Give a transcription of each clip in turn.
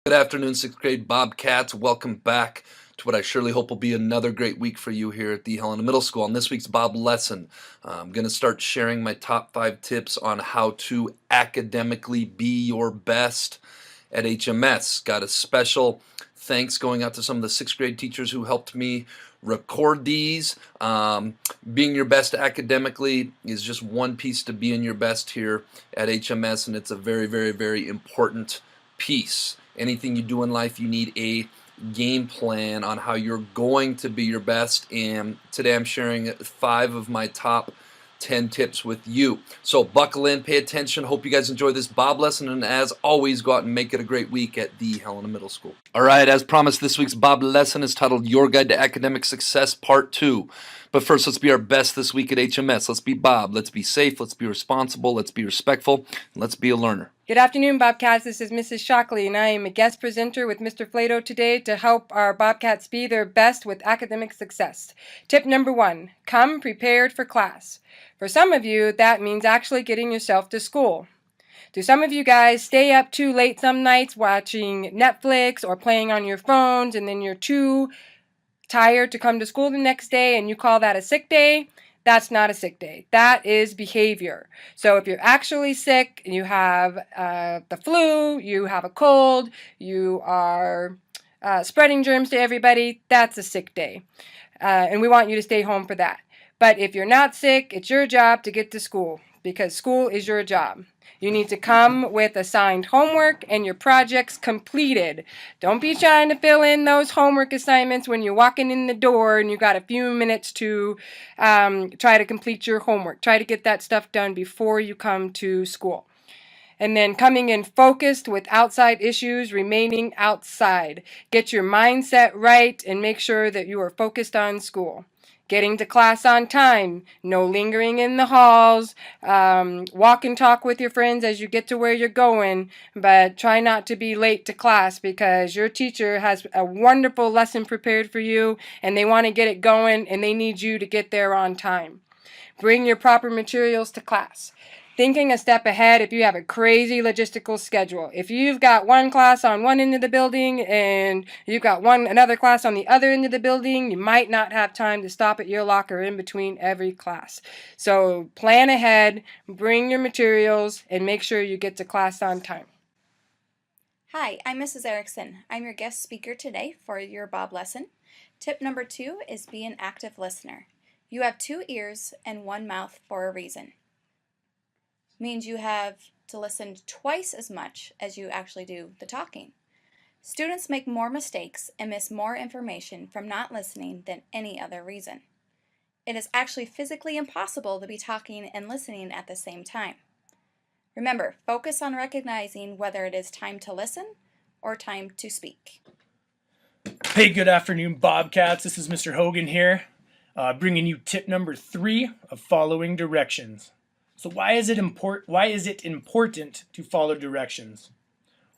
Good afternoon, sixth grade Bobcats. Welcome back to what I surely hope will be another great week for you here at the Helena Middle School. On this week's Bob lesson, I'm going to start sharing my top 5 tips on how to academically be your best at HMS. Got a special thanks going out to some of the sixth grade teachers who helped me record these. Being your best academically is just one piece to being your best here at HMS, and it's a very, very, very important piece. Anything you do in life, you need a game plan on how you're going to be your best, and today I'm sharing 5 of my top 10 tips with you. So buckle in, pay attention. Hope you guys enjoy this Bob lesson, and as always, go out and make it a great week at the Helena Middle School. All right, as promised, this week's Bob lesson is titled Your Guide to Academic Success Part 2. But first, let's be our best this week at HMS. Let's be Bob. Let's be safe. Let's be responsible. Let's be respectful. And let's be a learner. Good afternoon, Bobcats. This is Mrs. Shockley, and I am a guest presenter with Mr. Flato today to help our Bobcats be their best with academic success. Tip number 1, come prepared for class. For some of you, that means actually getting yourself to school. Do some of you guys stay up too late some nights watching Netflix or playing on your phones, and then you're too tired to come to school the next day and you call that a sick day? That's not a sick day. That is behavior. So if you're actually sick, you have the flu, you have a cold, you are spreading germs to everybody, that's a sick day. And we want you to stay home for that. But if you're not sick, it's your job to get to school because school is your job. You need to come with assigned homework and your projects completed. Don't be trying to fill in those homework assignments when you're walking in the door and you got a few minutes to try to complete your homework. Try to get that stuff done before you come to school. And then coming in focused with outside issues, remaining outside. Get your mindset right and make sure that you are focused on school. Getting to class on time, no lingering in the halls, walk and talk with your friends as you get to where you're going, but try not to be late to class because your teacher has a wonderful lesson prepared for you and they want to get it going and they need you to get there on time. Bring your proper materials to class. Thinking a step ahead if you have a crazy logistical schedule. If you've got one class on one end of the building and you've got another class on the other end of the building, you might not have time to stop at your locker in between every class. So plan ahead, bring your materials, and make sure you get to class on time. Hi, I'm Mrs. Erickson. I'm your guest speaker today for your Bob lesson. Tip number 2 is be an active listener. You have 2 ears and 1 mouth for a reason. Means you have to listen twice as much as you actually do the talking. Students make more mistakes and miss more information from not listening than any other reason. It is actually physically impossible to be talking and listening at the same time. Remember, focus on recognizing whether it is time to listen or time to speak. Hey, good afternoon, Bobcats. This is Mr. Hogan here, bringing you tip number 3 of following directions. So why is it important to follow directions?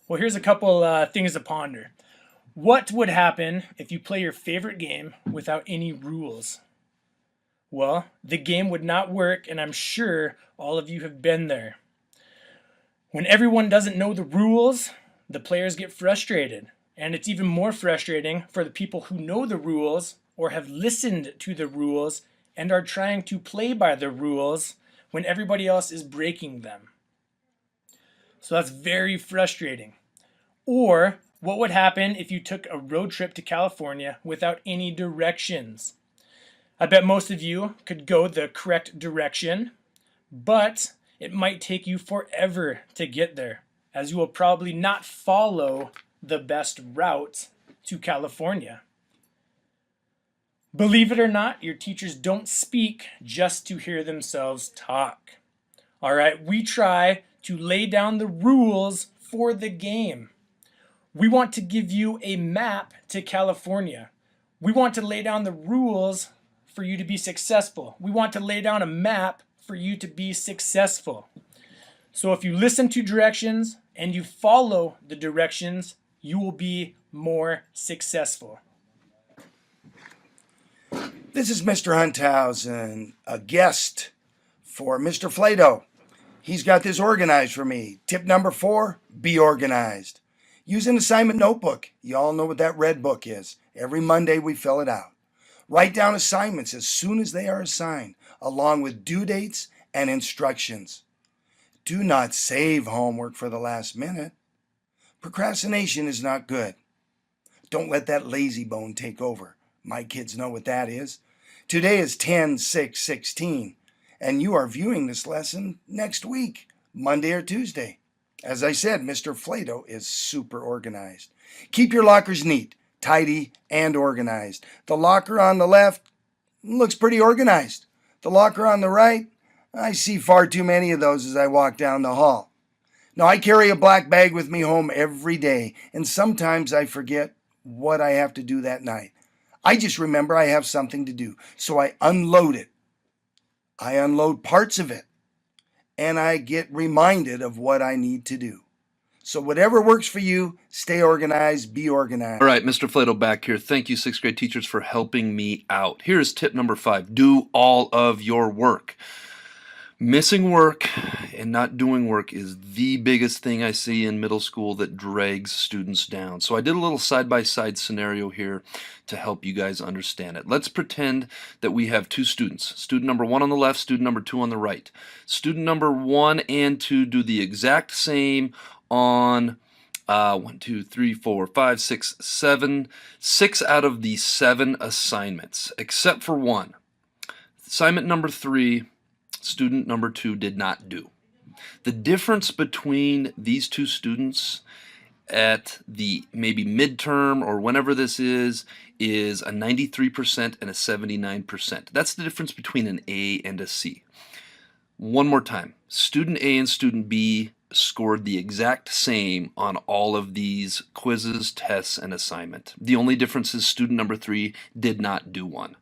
Well, here's a couple things to ponder. What would happen if you play your favorite game without any rules? Well, the game would not work, and I'm sure all of you have been there. When everyone doesn't know the rules, the players get frustrated. And it's even more frustrating for the people who know the rules or have listened to the rules and are trying to play by the rules when everybody else is breaking them. So that's very frustrating. Or what would happen if you took a road trip to California without any directions? I bet most of you could go the correct direction, but it might take you forever to get there, as you will probably not follow the best route to California. Believe it or not, your teachers don't speak just to hear themselves talk. All right, we try to lay down the rules for the game. We want to give you a map to California. We want to lay down the rules for you to be successful. We want to lay down a map for you to be successful. So if you listen to directions and you follow the directions, you will be more successful. This is Mr. Hunthausen, a guest for Mr. Flato. He's got this organized for me. Tip number 4, be organized. Use an assignment notebook. You all know what that red book is. Every Monday we fill it out. Write down assignments as soon as they are assigned, along with due dates and instructions. Do not save homework for the last minute. Procrastination is not good. Don't let that lazy bone take over. My kids know what that is. Today is 10/6/16, and you are viewing this lesson next week, Monday or Tuesday. As I said, Mr. Flato is super organized. Keep your lockers neat, tidy, and organized. The locker on the left looks pretty organized. The locker on the right, I see far too many of those as I walk down the hall. Now, I carry a black bag with me home every day, and sometimes I forget what I have to do that night. I just remember I have something to do, so I unload it. I unload parts of it, and I get reminded of what I need to do. So whatever works for you, stay organized, be organized. All right, Mr. Flato back here. Thank you, 6th grade teachers, for helping me out. Here's tip number 5. Do all of your work. Missing work and not doing work is the biggest thing I see in middle school that drags students down. So I did a little side-by-side scenario here to help you guys understand it. Let's pretend that we have 2 students. Student number 1 on the left, student number 2 on the right. Student number 1 and 2 do the exact same on 1, 2, 3, 4, 5, 6, 7. 6 out of the 7 assignments, except for 1. Assignment number 3, student number 2 did not do. The difference between these 2 students at the maybe midterm or whenever this is a 93% and a 79%. That's the difference between an A and a C. One more time. Student A and student B scored the exact same on all of these quizzes, tests, and assignment. The only difference is student number 3 did not do one.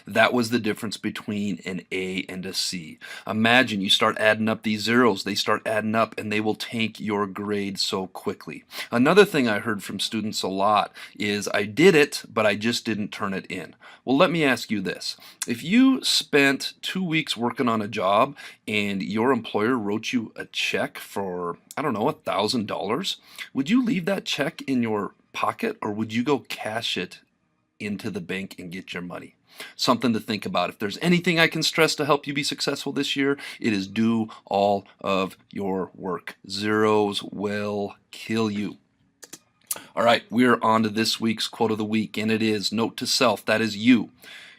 That was the difference between an A and a C. Imagine you start adding up these zeros, they start adding up, and they will tank your grade so quickly. Another thing I heard from students a lot is, I did it, but I just didn't turn it in. Well, let me ask you this. If you spent 2 weeks working on a job and your employer wrote you a check for, I don't know, $1,000, would you leave that check in your pocket, or would you go cash it into the bank and get your money? Something to think about. If there's anything I can stress to help you be successful this year, it is do all of your work. Zeros will kill you. All right, we're on to this week's quote of the week, and it is, note to self, that is you.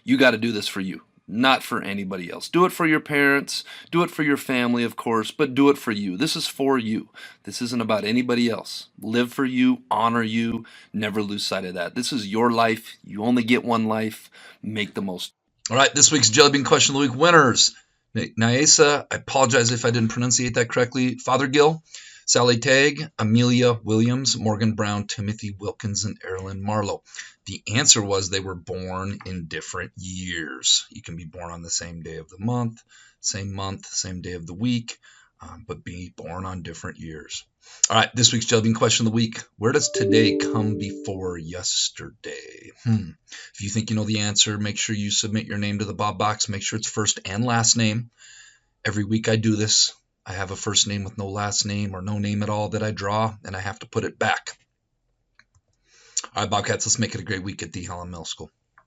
You got to do this for you, not for anybody else. Do it for your parents, do it for your family, of course, but do it for you. This is for you. This isn't about anybody else. Live for you, honor you, never lose sight of that. This is your life. You only get one life. Make the most. All right, this week's Jelly Bean Question of the Week winners. Nyasa, I apologize if I didn't pronunciate that correctly. Father Gill, Sally Tagg, Amelia Williams, Morgan Brown, Timothy Wilkins, and Erilyn Marlowe. The answer was they were born in different years. You can be born on the same day of the month, same day of the week, but be born on different years. All right, this week's Jelly Bean Question of the Week. Where does today come before yesterday? If you think you know the answer, make sure you submit your name to the Bob box. Make sure it's first and last name. Every week I do this. I have a first name with no last name or no name at all that I draw, and I have to put it back. All right, Bobcats, let's make it a great week at the Helen Middle School.